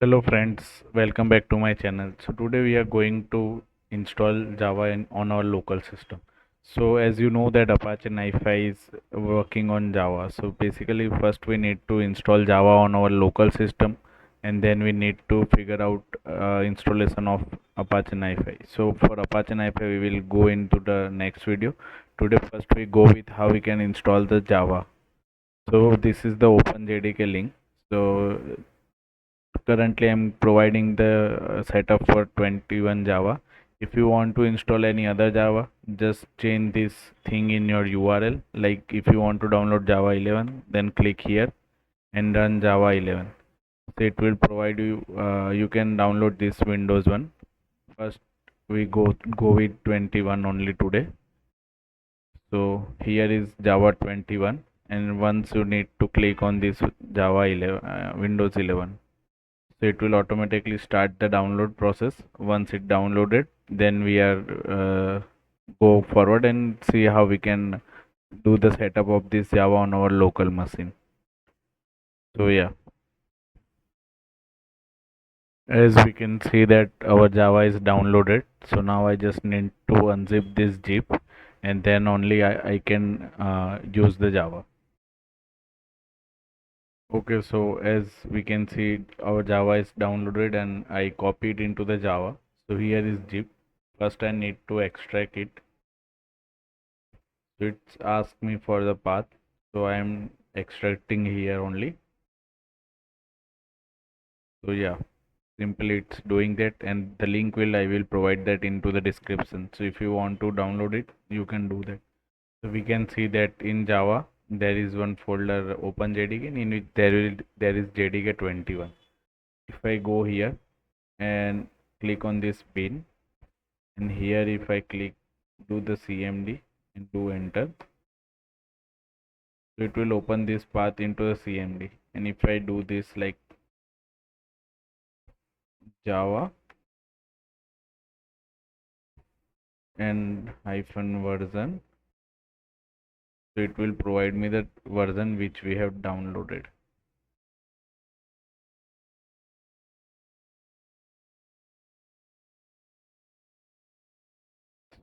Hello friends, welcome back to my channel. So today we are going to install Java on our local system. So as you know that Apache NiFi is working on Java. So basically first we need to install Java on our local system, and then we need to figure out installation of Apache NiFi. So for Apache NiFi we will go into the next video. Today first we go with how we can install the Java. So this is the open JDK link. So currently I'm providing the setup for 21 Java. If you want to install any other Java, just change this thing in your URL. Like if you want to download Java 11, then click here and run Java 11. So it will provide you, you can download this Windows one. First we go with 21 only today. So here is Java 21, and once you need to click on this Java 11, Windows 11. So it will automatically start the download process. Once it downloaded, then we are go forward and see how we can do the setup of this Java on our local machine. So yeah, as we can see that our Java is downloaded. So now I just need to unzip this zip, and then only I can use the Java. Okay, so as we can see, our Java is downloaded and I copied into the Java. So here is zip. First I need to extract it. So it's asked me for the path. So I am extracting here only. So yeah, simply it's doing that, and the link I will provide that into the description. So if you want to download it, you can do that. So we can see that in Java there is one folder open JDK in which there is JDK 21. If I go here and click on this bin, and here if I click do the CMD and do enter, so it will open this path into the CMD. And if I do this like Java and hyphen version, so it will provide me the version which we have downloaded.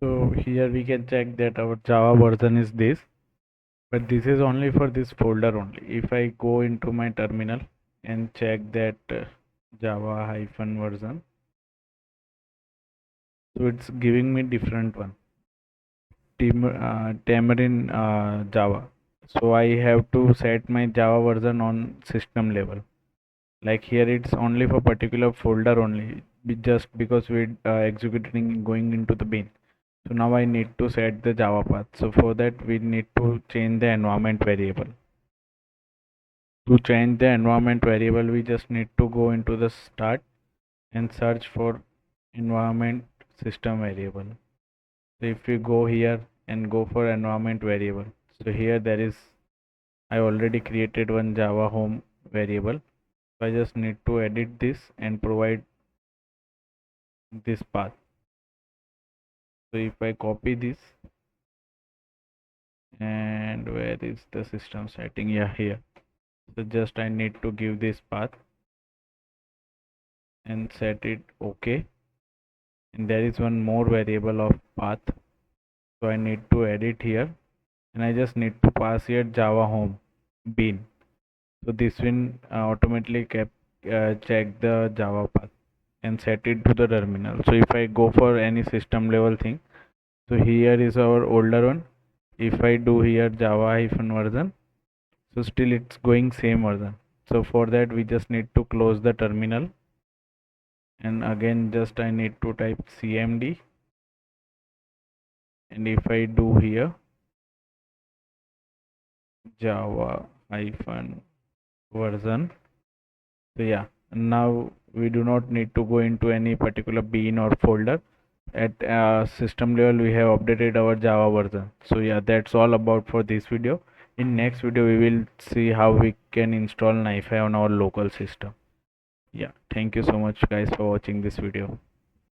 So here we can check that our Java version is this, but this is only for this folder only. If I go into my terminal and check that Java hyphen version, so it's giving me different one, Tamarin Java. So I have to set my Java version on system level. Like here it's only for particular folder only, just because we executing going into the bin. So now I need to set the Java path. So for that we need to change the environment variable. To change the environment variable, we just need to go into the start and search for environment system variable. So if we go here and go for environment variable, so here there is, I already created one Java home variable. So I just need to edit this and provide this path. So if I copy this, and where is the system setting? Yeah, here. So just I need to give this path and set it okay. And there is one more variable of path. So I need to edit here, and I just need to pass here Java home bin. So this will automatically check the Java path and set it to the terminal. So if I go for any system level thing, so here is our older one. If I do here Java hyphen version, so still it's going same version. So for that we just need to close the terminal, and again just I need to type CMD, and if I do here Java hyphen version, so yeah, now we do not need to go into any particular bin or folder. At system level we have updated our Java version. So yeah, that's all about for this video. In next video we will see how we can install NiFi on our local system. Yeah, thank you so much guys for watching this video.